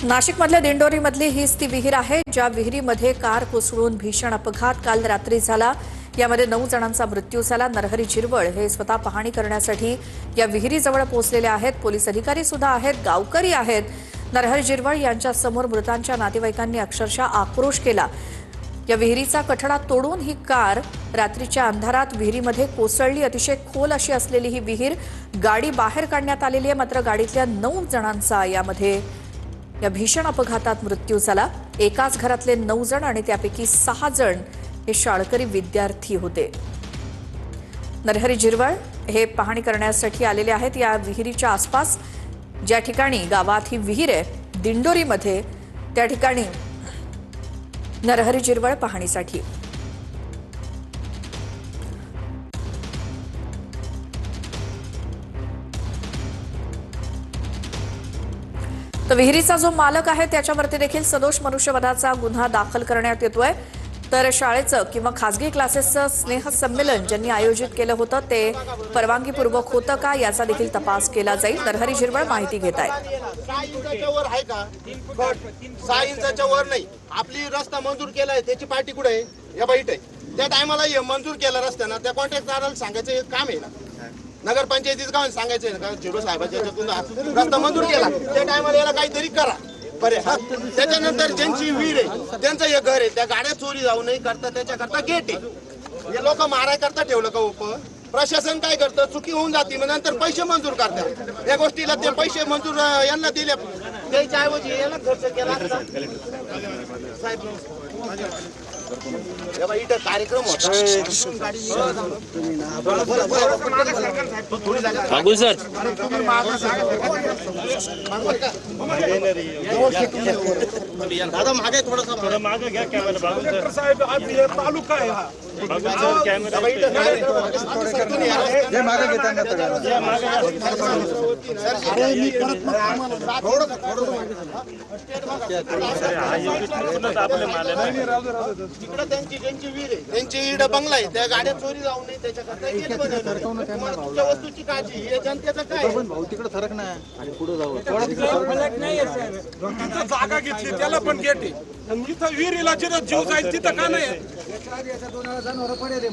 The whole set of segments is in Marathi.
नाशिकमधल्या दिंडोरीमधली हीच ती विहीर आहे ज्या विहिरीमध्ये कार कोसळून भीषण अपघात काल रात्री झाला। यामध्ये 9 जणांचा मृत्यू झाला। नरहरी झिरवळ हे स्वतः पाहणी करण्यासाठी या विहिरीजवळ पोहोचलेले आहेत। पोलीस अधिकारी सुद्धा आहेत, गावकरी आहेत। नरहरी झिरवळ यांच्या समोर मृतांच्या नातेवाईकांनी अक्षरशः आक्रोश केला। या विहिरीचा कठडा तोडून ही कार रात्रीच्या अंधारात विहिरीमध्ये कोसळली। अतिशय खोल अशी असलेली ही विहीर, गाडी बाहेर काढण्यात आलेली आहे, मात्र गाडीतल्या 9 जणांचा यामध्ये या भीषण अपघातात मृत्यू झाला। एकाच घरातले 9 जण आणि त्यापैकी 6 जण हे शाळकरी विद्यार्थी होते। नरहरी झिरवळ हे पाहणी करण्यासाठी आलेले आहेत। या विहिरीच्या आसपास ज्या ठिकाणी गावात ही विहीर आहे दिंडोरीमध्ये, त्या ठिकाणी नरहरी झिरवळ पाहणीसाठी। तर विहिरीचा जो मालक आहे त्याच्यावरती देखील सदोष मनुष्यवधाचा गुन्हा दाखल करण्यात येतोय। तर शाळेचं किंवा खासगी क्लासेसचं स्नेहसंमेलन ज्यांनी आयोजित केलं होतं ते परवानगीपूर्वक होतं का याचा देखील तपास केला जाईल। नरहरी झिरवळ माहिती घेत आहेत। 6 इंचाच्या वर आहे का? 6 इंचाच्या वर नाही। आपली रस्ता मंजूर केलाय त्याची पार्टी कुठे आहे? या बाईट आहे। त्या टायमाला मंजूर केला रस्त्यानं त्या कॉन्ट्रॅक्टरला सांगायचं हे काम आहे ना, नगरपंचायतीचं काम सांगायचं का झिरो साहेबाच्या याच्यातून रस्ता मंजूर केला त्या टायमाला याला काहीतरी करा बरे। त्याच्यानंतर ज्यांची विहीर आहे त्यांचं हे घर आहे, त्या गाड्या चोरी जाऊ नाही करता त्याच्याकरता गेट आहे। हे लोक माराय करता ठेवलं का उप प्रशासन काय करतं, चुकी होऊन जाते मग नंतर पैसे मंजूर करतात। या गोष्टीला ते पैसे मंजूर यांना दिले द्यायच्या ऐवजी याला खर्च केला साहेब। इथं कार्यक्रम होता दादा मागे थोडं मागे घ्या कॅमेरा साहेब। आज हे तालुका आहे हा तिकडे त्यांची विहीर आहे, त्यांची इड बंगला आहे, त्या गाड्या चोरी जाऊ नये त्याच्याकरता तुमच्या वस्तूची काळजी हे जनतेचं काय तिकडे फरक नाही आणि पुढे जाऊ जागा घेतली त्याला पण गेट आहे, तिथं विहिरीला जिथं जीव जाईल तिथं का नाही?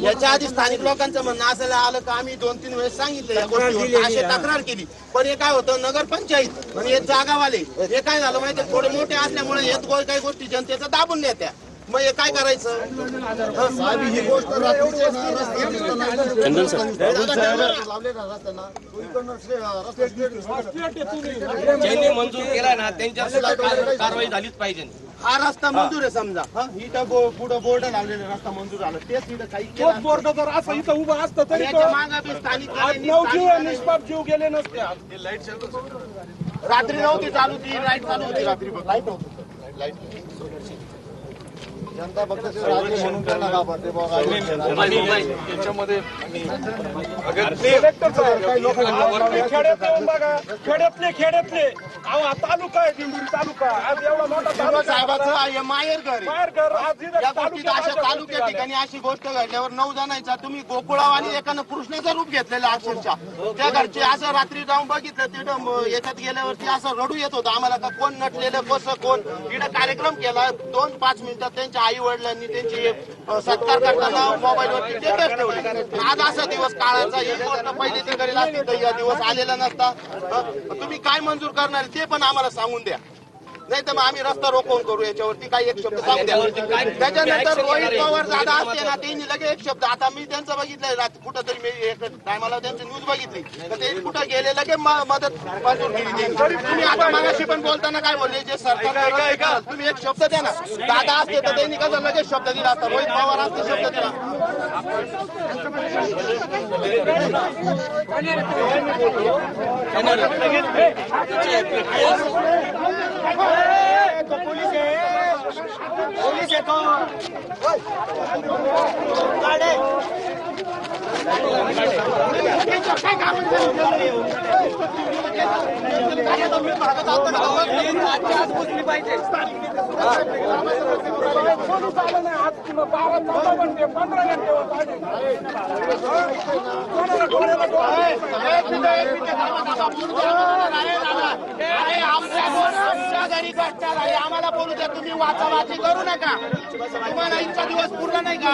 याच्या आधी स्थानिक लोकांचं म्हणणं असायला आलं का आम्ही 2-3 वेळेस सांगितलं या गोष्टीवर, अशी तक्रार केली, पण हे काय होतं नगरपंचायत आणि हे जागावाले हे काय झालं माहिती, थोडे मोठे असल्यामुळे हे काही गोष्टी जनतेचं दाबून नेत्या। मग हे काय करायचं? ही गोष्ट ज्यांनी मंजूर केला ना त्यांच्यावर कारवाई झालीच पाहिजे। हा रस्ता मंजूर आहे समजा, इथं पुढे बोर्ड लावलेला रस्ता मंजूर झाला, तेच इथं काही तोच बोर्ड जर असं इथं उभा असतं तरी निष्पाप जीव गेले नसते। रात्री नव्हती चालू, ती लाईट चालू होती रात्री, लाईट नव्हती लाईट जनता फक्त म्हणून त्यांना घाबरते त्याच्यामध्ये खेड्यातले तालुका आहे दिंडोरी तालुका, आज एवढा मोठा साहेबाचं माहेर घर अशा तालुक्या ठिकाणी अशी गोष्ट घडल्यावर 9 जणांचा तुम्ही गोकुळाव आणि एकानं कृष्णाचं रूप घेतलेलं अक्षरशः त्या घरचे असं रात्री जाऊन बघितलं तिथं याच्यात गेल्यावरती असं रडू येत होतं आम्हाला का कोण नटलेलं कसं कोण। तिथं कार्यक्रम केला 2-5 मिनिटात त्यांच्या आई वडिलांनी त्यांची सत्कार करताना मोबाईलवरती स्टेटस ठेवले। आज असा दिवस काळाचा ही गोष्ट पहिली ते करेल असती तर या दिवस आलेला नसता। तुम्ही काय मंजूर करणार ते पण आम्हाला सांगून द्या, नाही तर मग आम्ही रस्ता रोखून करू याच्यावरती काही एक शब्द सांगू द्या। त्याच्यानंतर रोहित पवार दादा असते ना त्यांनी लगेच एक शब्द, आता मी त्यांचं बघितलंय कुठं तरी मी एक टायमाला त्यांची न्यूज बघितली तर ते कुठं गेले लगे मदत मंजूर केली त्यांनी। तुम्ही आता मागाशी पण बोलताना काय बोलले जे सरकार तुम्ही एक शब्द द्या ना, दादा असते तर त्यांनी कसं लगेच शब्द दिला असता, रोहित पवार असते शब्द दिला। पुलिस है तो तरी घटना झाली आम्हाला बोलू द्या. तुम्ही वाचावाची करू नका. तुम्हाला इतका दिवस पूर्ण नाही का?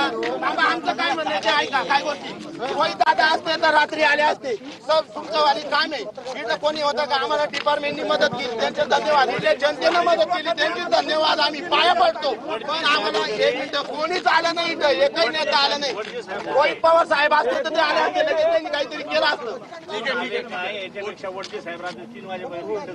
आमचं काय म्हणणं आहे ते ऐका. काय गोष्टी रोहित दादा असते तर रात्री आले असते. सब तुमचं वाली काम आहे. इथं कोणी होतं का? आम्हाला डिपार्टमेंटनी मदत केली, त्यांचे धन्यवाद. इथल्या जनतेनं मदत केली, त्यांचे धन्यवाद. आम्ही पाया पडतो. पण आम्हाला एक मिनिटं कोणीच आलं नाही. इथं एकही नेता आलं नाही. रोहित पवार साहेब असते तर ते आले असते, लगेच त्यांनी काहीतरी केलं असतं. याच्यापेक्षा वडके साहेब रात्री 3 वाजेपर्यंत